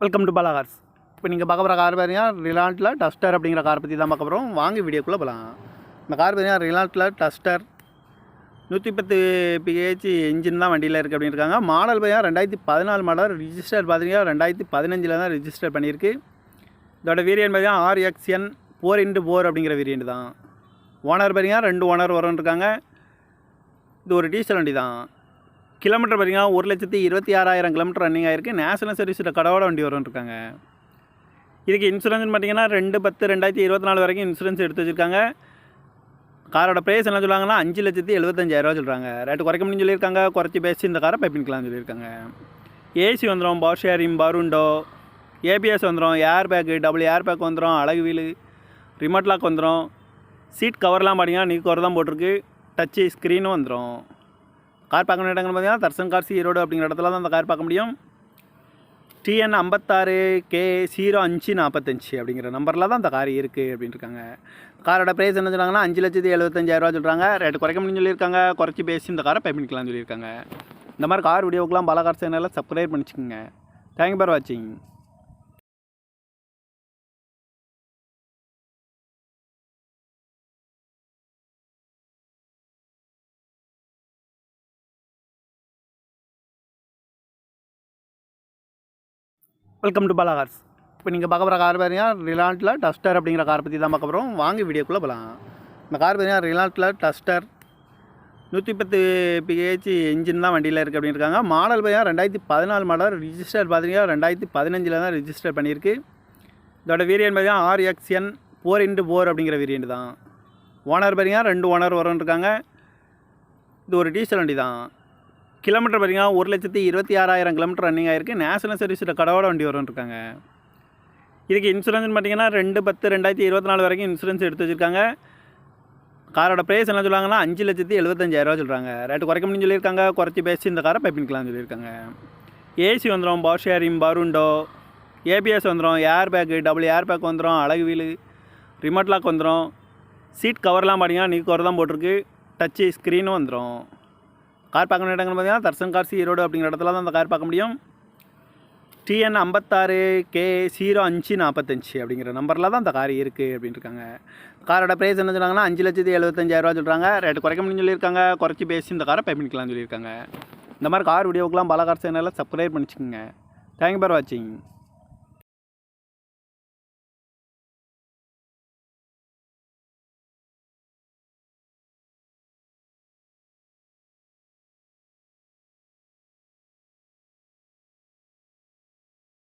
Welcome to Bala cars. இப்போ நீங்கள் பார்க்க போகிற கார் பார்த்தீங்கன்னா ரிலாண்ட்டில் டஸ்டர் அப்படிங்கிற கார் பற்றி தான் பார்க்க போகிறோம். வாங்கி வீடியோக்குள்ளே போகலாம். இந்த கார் பார்த்தீங்கன்னா ரிலாண்ட்டில் டஸ்டர் 110 பிஹெச் இன்ஜின் தான் வண்டியில் இருக்குது அப்படின்னு இருக்காங்க. மாடல் பார்த்தீங்கன்னா 2014 மாடல். ரிஜிஸ்டர் பார்த்தீங்கன்னா 2015 தான் ரிஜிஸ்டர் பண்ணியிருக்கு. இதோட வேரியன்ட் பார்த்தீங்கன்னா RXN 4x4 அப்படிங்கிற வேரியன்ட் தான். ஓனர் பார்த்தீங்கன்னா 2 ஓனர் வரும்னு இருக்காங்க. இது ஒரு டீசல் வண்டி தான். கிலோமீட்டர் பார்த்தீங்கன்னா 1,26,000 கிலோமீட்டர் ரன்னிங் ஆகிருக்கு. நேஷனல் சர்வீஸில் கடவோட வண்டி வரும்னு இருக்காங்க. இதுக்கு இன்சூரன்ஸ்னு பார்த்தீங்கன்னா 2/10/2024 வரைக்கும் இன்சூரன்ஸ் எடுத்து வச்சுருக்காங்க. காரோட ப்ரைஸ் என்ன சொல்லுவாங்கன்னா 5,75,000 சொல்கிறாங்க. ரேட்டு குறைக்க முடியும்னு சொல்லியிருக்காங்க. குறைச்சி பேசி இந்த காரை பைப்பின்கலாம்னு சொல்லியிருக்காங்க. ஏசி வந்துடும், power steering, power window, ABS வந்துடும், air bag, double air bag வந்துடும், அழகு வீலு, ரிமோட் லாக் வந்துடும். சீட் கவர்லாம் பார்த்தீங்கன்னா நீ கவர் தான் போட்டிருக்கு. டச்சு ஸ்க்ரீனும் வந்துடும். கார் பார்க்க வேண்டிய இடங்கள் பார்த்தீங்கன்னா தர்சன் கார்ஸ் ஈரோடு அப்படிங்கிற இடத்துல தான் அந்த கார் பார்க்க முடியும். TN 56K0545 அப்படிங்கிற நம்பரில் தான் அந்த கார் இருக்குது அப்படின்னு இருக்காங்க. காரோட ப்ரைஸ் என்ன சொல்கிறாங்கன்னா 5,75,000 சொல்கிறாங்க. ரேட்டு குறைக்க முடியும்னு சொல்லியிருக்காங்க. குறைச்சி பேசி இந்த காரை பைப்பின்கலாம்னு சொல்லியிருக்காங்க. இந்த மாதிரி கார் வீடியோக்கெலாம் பாலா கார் சேனலில் சப்ஸ்கிரைப் பண்ணிச்சுக்கோங்க. தேங்க்யூ ஃபார் வாட்சிங். Welcome to Bala cars. இப்போ நீங்கள் பார்க்க போகிற கார் பார்த்தீங்கன்னா ரிலாண்ட்டில் டஸ்டர் அப்படிங்கிற கார் பற்றி தான் பார்க்க போகிறோம். வாங்கி வீடியோக்குள்ளே போகலாம். இந்த கார் பார்த்தீங்கன்னா ரிலாண்ட்டில் டஸ்டர் 110 பிஹெச் இன்ஜின் தான் வண்டியில் இருக்குது அப்படின்னு இருக்காங்க. மாடல் பார்த்தீங்கன்னா 2014 மாடல். ரிஜிஸ்டர் பார்த்தீங்கன்னா 2015 தான் ரிஜிஸ்டர் பண்ணியிருக்கு. இதோட வேரியன்ட் பார்த்தீங்கன்னா RXN 4x4 அப்படிங்கிற வேரியன்ட் தான். ஓனர் பார்த்தீங்கன்னா 2 ஓனர் வரும்னு இருக்காங்க. இது ஒரு டீசல் வண்டி தான். கிலோமீட்டர் பார்த்தீங்கன்னா 1,26,000 கிலோமீட்டர் ரன்னிங் ஆகிருக்கு. நேஷனல் சர்வீஸில் கடவோட வண்டி வரும்னு இருக்காங்க. இதுக்கு இன்சூரன்ஸ்னு பார்த்தீங்கன்னா 2/10/2024 வரைக்கும் இன்சூரன்ஸ் எடுத்து வச்சுருக்காங்க. காரோட ப்ரைஸ் என்ன சொல்லுவாங்கன்னா 5,75,000 சொல்கிறாங்க. ரேட்டு குறைக்க முடியும்னு சொல்லியிருக்காங்க. குறைச்சி பேசி இந்த காரை பைப்பின்கலாம்னு சொல்லியிருக்காங்க. ஏசி வந்துடும், power steering, power window, ABS வந்துடும், air bag, double air bag வந்துடும், அழகு வீலு, ரிமோட் லாக் வந்துடும். சீட் கவர்லாம் பார்த்தீங்கன்னா நீ கவர் தான் போட்டிருக்கு. டச்சு ஸ்க்ரீனும் வந்துடும். கார் பார்க்க வேண்டிய இடங்கள் பார்த்தீங்கன்னா தர்சன் கார்ஸ் ஈரோடு அப்படிங்கிற இடத்துல தான் அந்த கார் பார்க்க முடியும். TN 56K0545 அப்படிங்கிற நம்பரில் தான் அந்த கார் இருக்குது அப்படின்னு இருக்காங்க. காரோட ப்ரைஸ் என்ன சொல்கிறாங்கன்னா 5,75,000 சொல்கிறாங்க. ரேட்டு குறைக்க முடியும்னு சொல்லியிருக்காங்க. குறைச்சி பேசி இந்த காரை பைப்பின்கலாம்னு சொல்லியிருக்காங்க. இந்த மாதிரி கார் வீடியோக்கெலாம் பாலா கார் சேனலில் சப்ஸ்கிரைப் பண்ணிச்சுக்கோங்க. தேங்க்யூ ஃபார் வாட்சிங்.